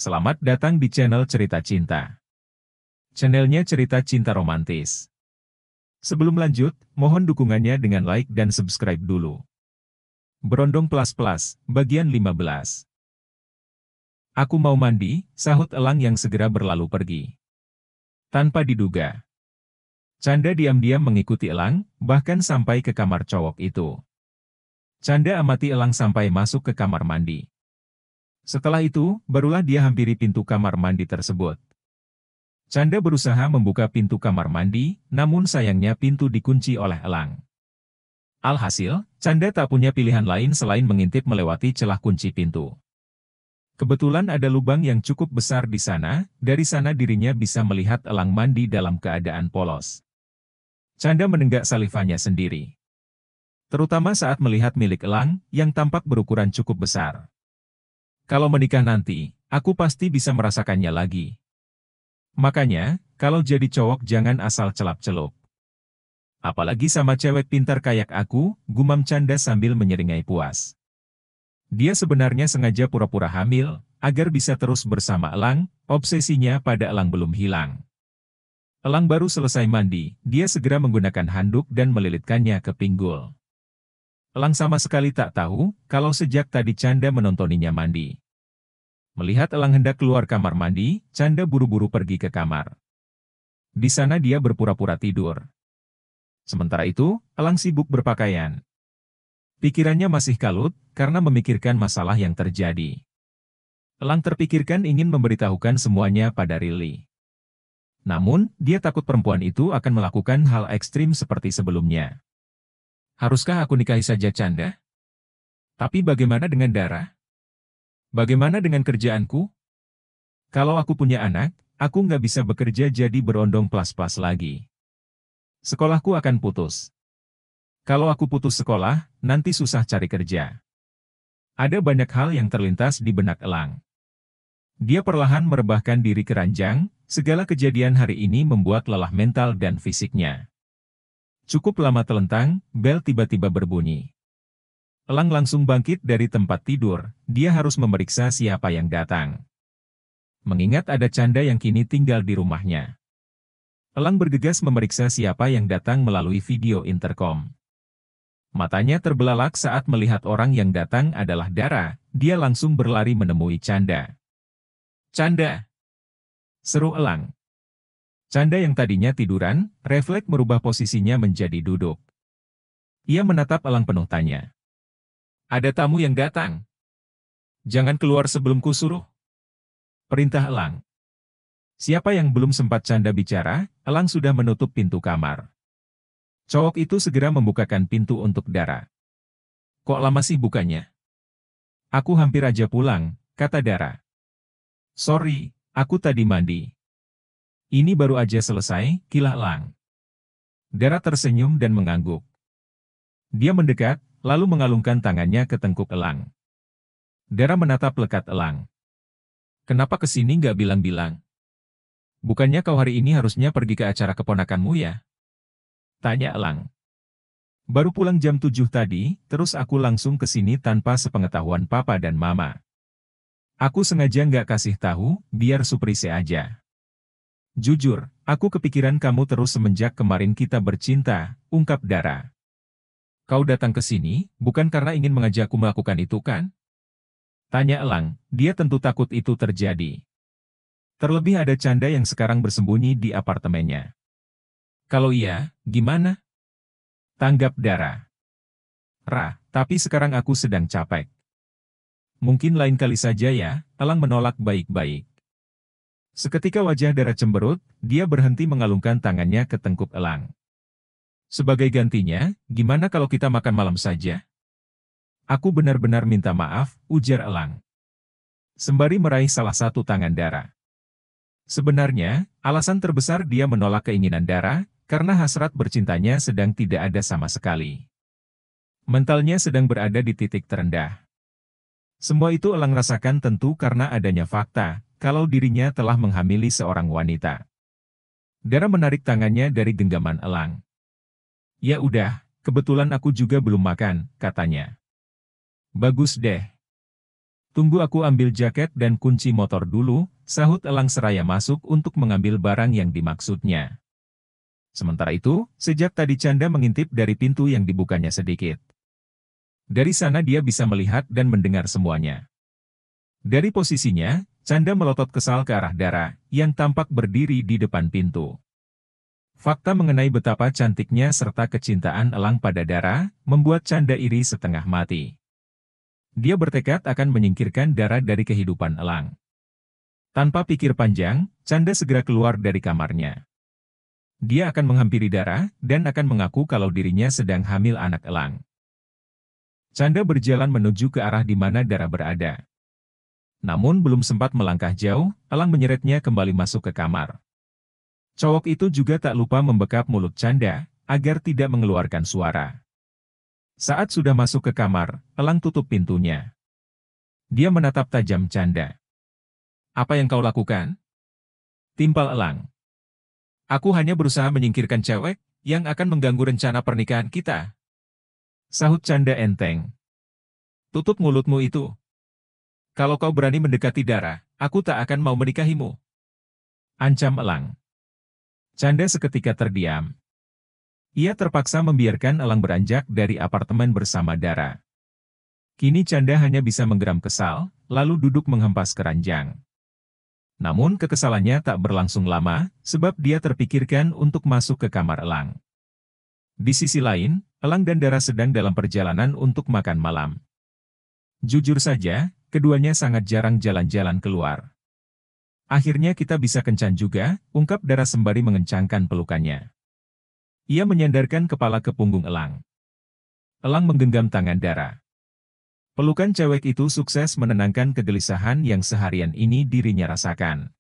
Selamat datang di channel Cerita Cinta. Channelnya cerita cinta romantis. Sebelum lanjut, mohon dukungannya dengan like dan subscribe dulu. Berondong Plus, bagian 15. Aku mau mandi, sahut Elang yang segera berlalu pergi. Tanpa diduga, Canda diam-diam mengikuti Elang, bahkan sampai ke kamar cowok itu. Canda amati Elang sampai masuk ke kamar mandi. Setelah itu, barulah dia hampiri pintu kamar mandi tersebut. Canda berusaha membuka pintu kamar mandi, namun sayangnya pintu dikunci oleh Elang. Alhasil, Canda tak punya pilihan lain selain mengintip melewati celah kunci pintu. Kebetulan ada lubang yang cukup besar di sana, dari sana dirinya bisa melihat Elang mandi dalam keadaan polos. Canda menenggak salivanya sendiri. Terutama saat melihat milik Elang, yang tampak berukuran cukup besar. Kalau menikah nanti, aku pasti bisa merasakannya lagi. Makanya, kalau jadi cowok jangan asal celap-celup. Apalagi sama cewek pintar kayak aku, gumam Canda sambil menyeringai puas. Dia sebenarnya sengaja pura-pura hamil, agar bisa terus bersama Elang, obsesinya pada Elang belum hilang. Elang baru selesai mandi, dia segera menggunakan handuk dan melilitkannya ke pinggul. Elang sama sekali tak tahu, kalau sejak tadi Canda menontoninya mandi. Melihat Elang hendak keluar kamar mandi, Canda buru-buru pergi ke kamar. Di sana dia berpura-pura tidur. Sementara itu, Elang sibuk berpakaian. Pikirannya masih kalut, karena memikirkan masalah yang terjadi. Elang terpikirkan ingin memberitahukan semuanya pada Rili. Namun, dia takut perempuan itu akan melakukan hal ekstrim seperti sebelumnya. Haruskah aku nikahi saja Canda? Tapi bagaimana dengan Dara? Bagaimana dengan kerjaanku? Kalau aku punya anak, aku nggak bisa bekerja jadi berondong plus-plus lagi. Sekolahku akan putus. Kalau aku putus sekolah, nanti susah cari kerja. Ada banyak hal yang terlintas di benak Elang. Dia perlahan merebahkan diri ke ranjang, segala kejadian hari ini membuat lelah mental dan fisiknya. Cukup lama telentang, bel tiba-tiba berbunyi. Elang langsung bangkit dari tempat tidur, dia harus memeriksa siapa yang datang. Mengingat ada Canda yang kini tinggal di rumahnya. Elang bergegas memeriksa siapa yang datang melalui video intercom. Matanya terbelalak saat melihat orang yang datang adalah Dara, dia langsung berlari menemui Canda. "Canda!" seru Elang. Canda yang tadinya tiduran, refleks merubah posisinya menjadi duduk. Ia menatap Elang penuh tanya. "Ada tamu yang datang. Jangan keluar sebelum kusuruh," perintah Elang. Siapa yang belum sempat Canda bicara, Elang sudah menutup pintu kamar. Cowok itu segera membukakan pintu untuk Dara. "Kok lama sih bukanya?" "Aku hampir aja pulang," kata Dara. "Sorry, aku tadi mandi. Ini baru aja selesai," kilah Elang. Dara tersenyum dan mengangguk. Dia mendekat, lalu mengalungkan tangannya ke tengkuk Elang. Dara menatap lekat Elang. "Kenapa kesini nggak bilang-bilang? Bukannya kau hari ini harusnya pergi ke acara keponakanmu ya?" tanya Elang. "Baru pulang jam 7 tadi, terus aku langsung ke sini tanpa sepengetahuan papa dan mama. Aku sengaja nggak kasih tahu, biar surprise aja. Jujur, aku kepikiran kamu terus semenjak kemarin kita bercinta," ungkap Dara. "Kau datang ke sini, bukan karena ingin mengajakku melakukan itu kan?" tanya Elang, dia tentu takut itu terjadi. Terlebih ada Canda yang sekarang bersembunyi di apartemennya. "Kalau iya, gimana?" tanggap Dara. Tapi sekarang aku sedang capek. Mungkin lain kali saja ya," Elang menolak baik-baik. Seketika wajah Dara cemberut, dia berhenti mengalungkan tangannya ke tengkuk Elang. "Sebagai gantinya, gimana kalau kita makan malam saja?" "Aku benar-benar minta maaf," ujar Elang. Sembari meraih salah satu tangan Dara. Sebenarnya, alasan terbesar dia menolak keinginan Dara, karena hasrat bercintanya sedang tidak ada sama sekali. Mentalnya sedang berada di titik terendah. Semua itu Elang rasakan tentu karena adanya fakta, kalau dirinya telah menghamili seorang wanita. Dara menarik tangannya dari genggaman Elang. "Ya udah, kebetulan aku juga belum makan," katanya. "Bagus deh. Tunggu aku ambil jaket dan kunci motor dulu, sahut Elang seraya masuk untuk mengambil barang yang dimaksudnya. Sementara itu, sejak tadi Canda mengintip dari pintu yang dibukanya sedikit. Dari sana dia bisa melihat dan mendengar semuanya. Dari posisinya, Canda melotot kesal ke arah Dara, yang tampak berdiri di depan pintu. Fakta mengenai betapa cantiknya serta kecintaan Elang pada Dara, membuat Canda iri setengah mati. Dia bertekad akan menyingkirkan Dara dari kehidupan Elang. Tanpa pikir panjang, Canda segera keluar dari kamarnya. Dia akan menghampiri Dara, dan akan mengaku kalau dirinya sedang hamil anak Elang. Canda berjalan menuju ke arah di mana Dara berada. Namun belum sempat melangkah jauh, Elang menyeretnya kembali masuk ke kamar. Cowok itu juga tak lupa membekap mulut Canda, agar tidak mengeluarkan suara. Saat sudah masuk ke kamar, Elang tutup pintunya. Dia menatap tajam Canda. "Apa yang kau lakukan?" timpal Elang. "Aku hanya berusaha menyingkirkan cewek, yang akan mengganggu rencana pernikahan kita," sahut Canda enteng. "Tutup mulutmu itu. Kalau kau berani mendekati Dara, aku tak akan mau menikahimu," ancam Elang. Canda seketika terdiam. Ia terpaksa membiarkan Elang beranjak dari apartemen bersama Dara. Kini Canda hanya bisa menggeram kesal, lalu duduk menghempas keranjang. Namun kekesalannya tak berlangsung lama, sebab dia terpikirkan untuk masuk ke kamar Elang. Di sisi lain, Elang dan Dara sedang dalam perjalanan untuk makan malam. Jujur saja, keduanya sangat jarang jalan-jalan keluar. "Akhirnya kita bisa kencan juga," ungkap Dara sembari mengencangkan pelukannya. Ia menyandarkan kepala ke punggung Elang. Elang menggenggam tangan Dara. Pelukan cewek itu sukses menenangkan kegelisahan yang seharian ini dirinya rasakan.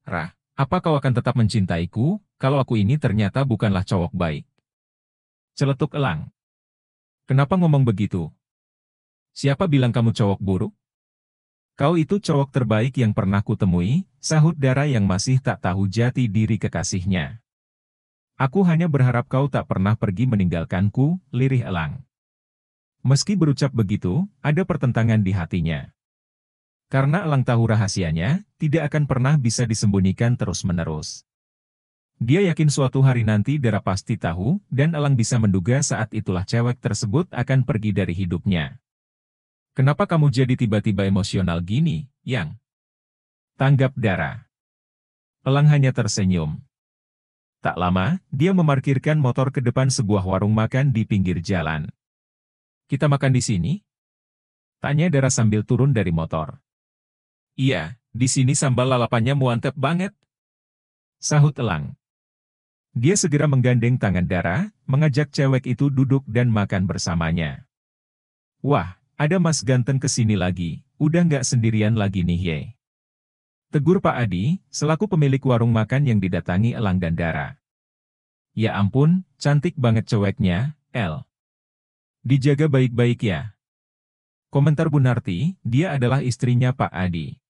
"Rah, apa kau akan tetap mencintaiku, kalau aku ini ternyata bukanlah cowok baik?" celetuk Elang. "Kenapa ngomong begitu? Siapa bilang kamu cowok buruk? Kau itu cowok terbaik yang pernah kutemui," sahut Dara yang masih tak tahu jati diri kekasihnya. "Aku hanya berharap kau tak pernah pergi meninggalkanku," lirih Elang. Meski berucap begitu, ada pertentangan di hatinya. Karena Elang tahu rahasianya, tidak akan pernah bisa disembunyikan terus-menerus. Dia yakin suatu hari nanti Dara pasti tahu, dan Elang bisa menduga saat itulah cewek tersebut akan pergi dari hidupnya. "Kenapa kamu jadi tiba-tiba emosional gini, Yang?" tanggap Dara. Elang hanya tersenyum. Tak lama, dia memarkirkan motor ke depan sebuah warung makan di pinggir jalan. "Kita makan di sini?" tanya Dara sambil turun dari motor. "Iya, di sini sambal lalapannya mantep banget," sahut Elang. Dia segera menggandeng tangan Dara, mengajak cewek itu duduk dan makan bersamanya. "Wah, ada Mas ganteng kesini lagi, udah nggak sendirian lagi nih ye," tegur Pak Adi, selaku pemilik warung makan yang didatangi Elang dan Dara. "Ya ampun, cantik banget ceweknya, El. Dijaga baik-baik ya," komentar Bu Narti, dia adalah istrinya Pak Adi.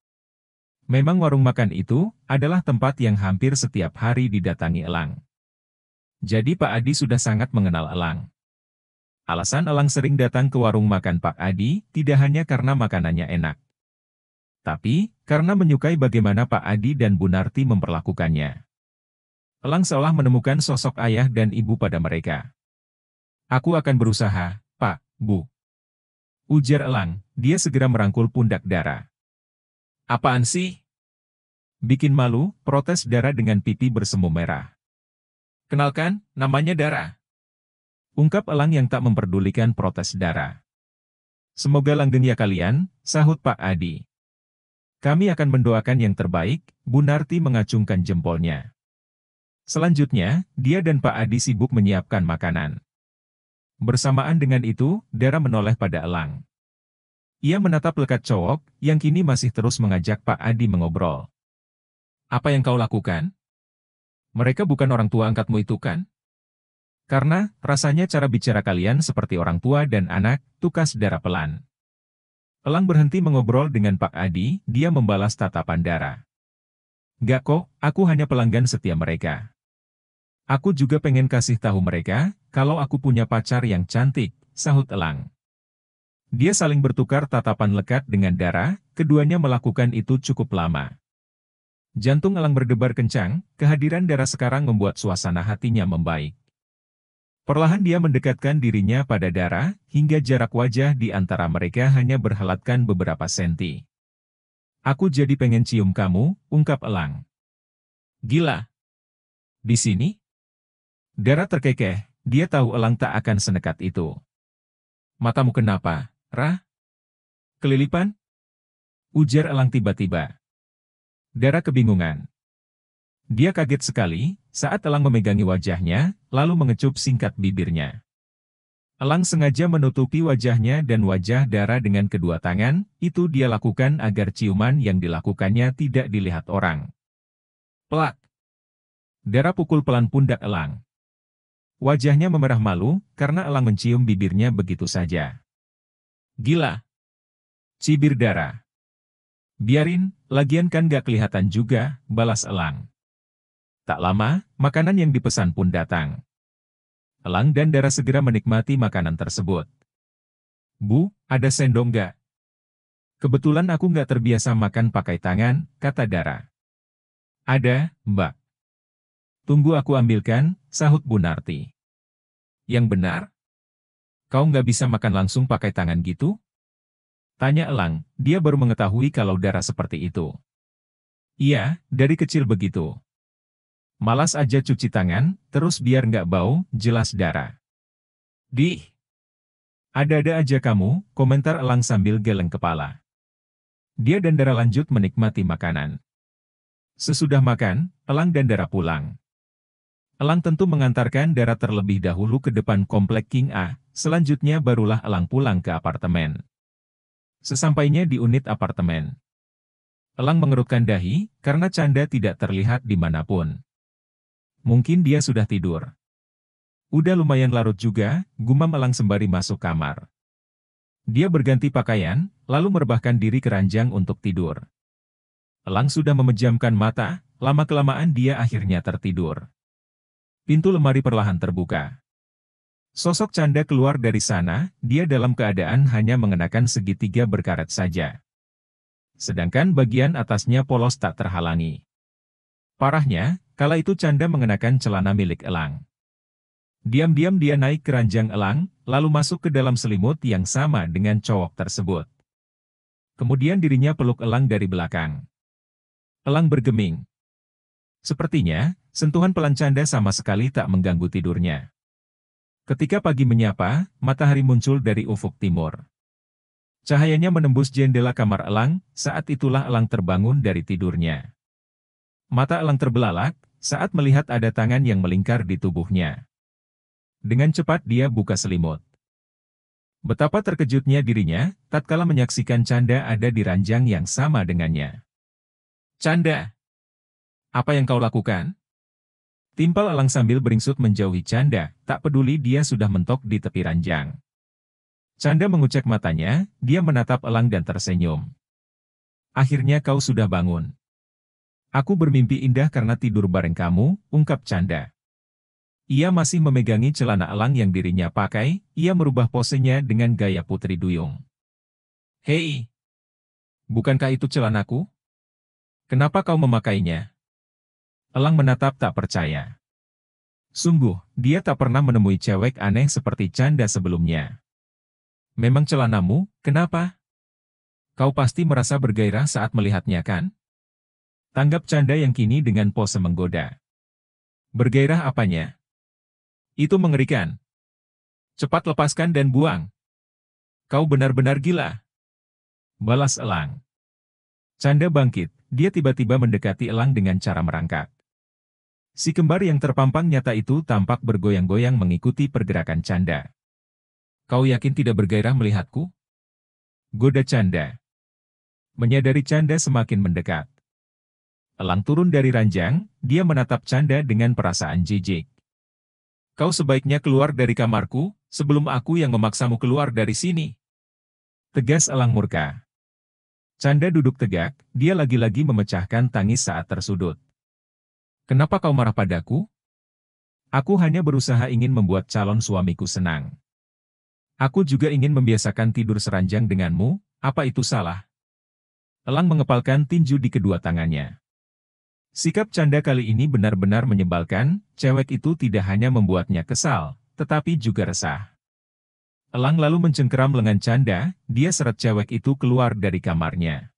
Memang warung makan itu adalah tempat yang hampir setiap hari didatangi Elang. Jadi Pak Adi sudah sangat mengenal Elang. Alasan Elang sering datang ke warung makan Pak Adi tidak hanya karena makanannya enak, tapi karena menyukai bagaimana Pak Adi dan Bu Narti memperlakukannya. Elang seolah menemukan sosok ayah dan ibu pada mereka. "Aku akan berusaha, Pak, Bu," ujar Elang. Dia segera merangkul pundak Dara. "Apaan sih? Bikin malu," protes Dara dengan pipi bersemu merah. "Kenalkan, namanya Dara," ungkap Elang yang tak memperdulikan protes Dara. "Semoga langgeng ya kalian," sahut Pak Adi. "Kami akan mendoakan yang terbaik," Bu Narti mengacungkan jempolnya. Selanjutnya, dia dan Pak Adi sibuk menyiapkan makanan. Bersamaan dengan itu, Dara menoleh pada Elang. Ia menatap lekat cowok, yang kini masih terus mengajak Pak Adi mengobrol. "Apa yang kau lakukan? Mereka bukan orang tua angkatmu itu kan? Karena, rasanya cara bicara kalian seperti orang tua dan anak," tukas Dara pelan. Elang berhenti mengobrol dengan Pak Adi, dia membalas tatapan Dara. "Gak kok, aku hanya pelanggan setia mereka. Aku juga pengen kasih tahu mereka, kalau aku punya pacar yang cantik," sahut Elang. Dia saling bertukar tatapan lekat dengan Dara, keduanya melakukan itu cukup lama. Jantung Elang berdebar kencang, kehadiran Dara sekarang membuat suasana hatinya membaik. Perlahan dia mendekatkan dirinya pada Dara, hingga jarak wajah di antara mereka hanya berhelatkan beberapa senti. Aku jadi pengen cium kamu, ungkap Elang. Gila. Di sini? Dara terkekeh, dia tahu Elang tak akan senekat itu. Matamu kenapa, Rah? Kelilipan? Ujar Elang tiba-tiba. Dara kebingungan. Dia kaget sekali, saat Elang memegangi wajahnya, lalu mengecup singkat bibirnya. Elang sengaja menutupi wajahnya dan wajah Dara dengan kedua tangan, itu dia lakukan agar ciuman yang dilakukannya tidak dilihat orang. Plak! Dara pukul pelan pundak Elang. Wajahnya memerah malu, karena Elang mencium bibirnya begitu saja. Gila! Cibir Dara. Biarin, lagian kan gak kelihatan juga, balas Elang. Tak lama, makanan yang dipesan pun datang. Elang dan Dara segera menikmati makanan tersebut. Bu, ada sendok gak? Kebetulan aku gak terbiasa makan pakai tangan, kata Dara. Ada, Mbak. Tunggu aku ambilkan, sahut Bu Narti. Yang benar? Kau gak bisa makan langsung pakai tangan gitu? Tanya Elang, dia baru mengetahui kalau Dara seperti itu. Iya, dari kecil begitu. Malas aja cuci tangan, terus biar nggak bau, jelas Dara. Ada-ada aja kamu, komentar Elang sambil geleng kepala. Dia dan Dara lanjut menikmati makanan. Sesudah makan, Elang dan Dara pulang. Elang tentu mengantarkan Dara terlebih dahulu ke depan komplek King A, selanjutnya barulah Elang pulang ke apartemen. Sesampainya di unit apartemen, Elang mengerutkan dahi, karena Canda tidak terlihat dimanapun. Mungkin dia sudah tidur. Udah lumayan larut juga, gumam Elang sembari masuk kamar. Dia berganti pakaian, lalu merebahkan diri ke ranjang untuk tidur. Elang sudah memejamkan mata, lama-kelamaan dia akhirnya tertidur. Pintu lemari perlahan terbuka. Sosok Canda keluar dari sana, dia dalam keadaan hanya mengenakan segitiga berkaret saja. Sedangkan bagian atasnya polos tak terhalangi. Parahnya, kala itu Canda mengenakan celana milik Elang. Diam-diam dia naik ke ranjang Elang, lalu masuk ke dalam selimut yang sama dengan cowok tersebut. Kemudian dirinya peluk Elang dari belakang. Elang bergeming. Sepertinya, sentuhan pelan Canda sama sekali tak mengganggu tidurnya. Ketika pagi menyapa, matahari muncul dari ufuk timur. Cahayanya menembus jendela kamar Elang, saat itulah Elang terbangun dari tidurnya. Mata Elang terbelalak, saat melihat ada tangan yang melingkar di tubuhnya. Dengan cepat dia buka selimut. Betapa terkejutnya dirinya, tatkala menyaksikan Canda ada di ranjang yang sama dengannya. Canda! Apa yang kau lakukan? Timpal Elang sambil beringsut menjauhi Canda, tak peduli dia sudah mentok di tepi ranjang. Canda mengucek matanya, dia menatap Elang dan tersenyum. Akhirnya kau sudah bangun. Aku bermimpi indah karena tidur bareng kamu, ungkap Canda. Ia masih memegangi celana Elang yang dirinya pakai, ia merubah posenya dengan gaya putri duyung. Hei! Bukankah itu celanaku? Kenapa kau memakainya? Elang menatap tak percaya. Sungguh, dia tak pernah menemui cewek aneh seperti Canda sebelumnya. Memang celanamu, kenapa? Kau pasti merasa bergairah saat melihatnya kan? Tanggap Canda yang kini dengan pose menggoda. Bergairah apanya? Itu mengerikan. Cepat lepaskan dan buang. Kau benar-benar gila. Balas Elang. Canda bangkit, dia tiba-tiba mendekati Elang dengan cara merangkak. Si kembar yang terpampang nyata itu tampak bergoyang-goyang mengikuti pergerakan Canda. Kau yakin tidak bergairah melihatku? Goda Canda. Menyadari Canda semakin mendekat. Elang turun dari ranjang, dia menatap Canda dengan perasaan jijik. Kau sebaiknya keluar dari kamarku, sebelum aku yang memaksamu keluar dari sini. Tegas Elang murka. Canda duduk tegak, dia lagi-lagi memecahkan tangis saat tersudut. Kenapa kau marah padaku? Aku hanya berusaha ingin membuat calon suamiku senang. Aku juga ingin membiasakan tidur seranjang denganmu, apa itu salah? Elang mengepalkan tinju di kedua tangannya. Sikap Canda kali ini benar-benar menyebalkan, cewek itu tidak hanya membuatnya kesal, tetapi juga resah. Elang lalu mencengkeram lengan Canda, dia seret cewek itu keluar dari kamarnya.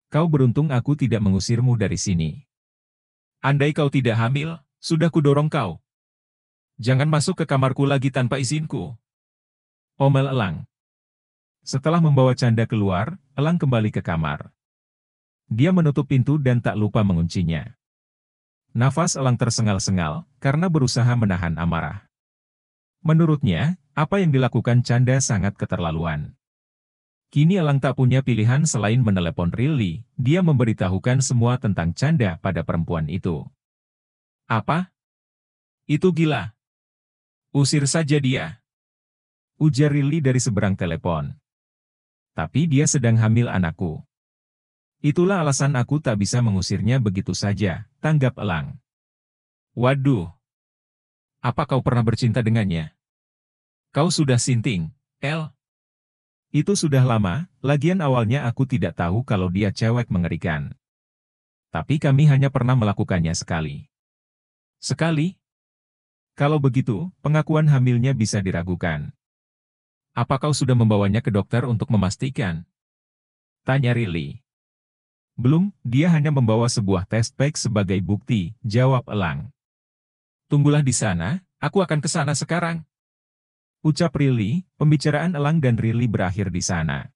Kau beruntung aku tidak mengusirmu dari sini. Andai kau tidak hamil, sudah kudorong kau. Jangan masuk ke kamarku lagi tanpa izinku. Omel Elang. Setelah membawa Canda keluar, Elang kembali ke kamar. Dia menutup pintu dan tak lupa menguncinya. Nafas Elang tersengal-sengal, karena berusaha menahan amarah. Menurutnya, apa yang dilakukan Canda sangat keterlaluan. Kini Elang tak punya pilihan selain menelepon Rilly, dia memberitahukan semua tentang Canda pada perempuan itu. Apa? Itu gila. Usir saja dia. Ujar Rilly dari seberang telepon. Tapi dia sedang hamil anakku. Itulah alasan aku tak bisa mengusirnya begitu saja, tanggap Elang. Waduh. Apa kau pernah bercinta dengannya? Kau sudah sinting, El? Itu sudah lama, lagian awalnya aku tidak tahu kalau dia cewek mengerikan. Tapi kami hanya pernah melakukannya sekali. Sekali? Kalau begitu, pengakuan hamilnya bisa diragukan. Apa kau sudah membawanya ke dokter untuk memastikan? Tanya Rilly. Belum, dia hanya membawa sebuah test pack sebagai bukti, jawab Elang. Tunggulah di sana, aku akan ke sana sekarang. Ucap Rilly, pembicaraan Elang dan Rilly berakhir di sana.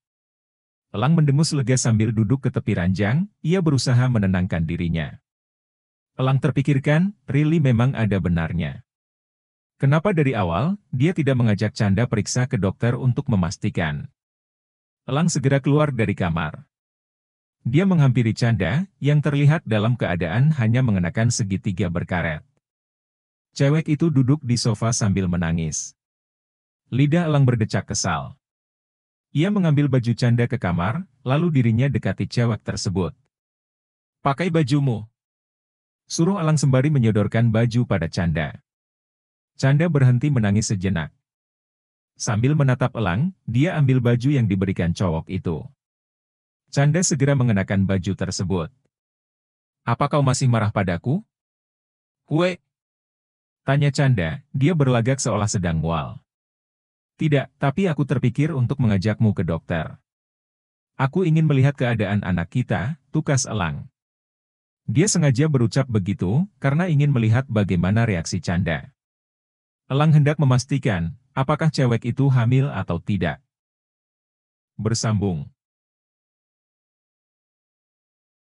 Elang mendengus lega sambil duduk ke tepi ranjang, ia berusaha menenangkan dirinya. Elang terpikirkan, Rilly memang ada benarnya. Kenapa dari awal, dia tidak mengajak Canda periksa ke dokter untuk memastikan? Elang segera keluar dari kamar. Dia menghampiri Canda, yang terlihat dalam keadaan hanya mengenakan segitiga berkaret. Cewek itu duduk di sofa sambil menangis. Lidah Elang berdecak kesal. Ia mengambil baju Canda ke kamar, lalu dirinya dekati cewek tersebut. Pakai bajumu. Suruh Elang sembari menyodorkan baju pada Canda. Canda berhenti menangis sejenak. Sambil menatap Elang, dia ambil baju yang diberikan cowok itu. Canda segera mengenakan baju tersebut. Apa kau masih marah padaku? Kue? Tanya Canda, dia berlagak seolah sedang mual. Tidak, tapi aku terpikir untuk mengajakmu ke dokter. Aku ingin melihat keadaan anak kita, tukas Elang. Dia sengaja berucap begitu, karena ingin melihat bagaimana reaksi Canda. Elang hendak memastikan, apakah cewek itu hamil atau tidak. Bersambung.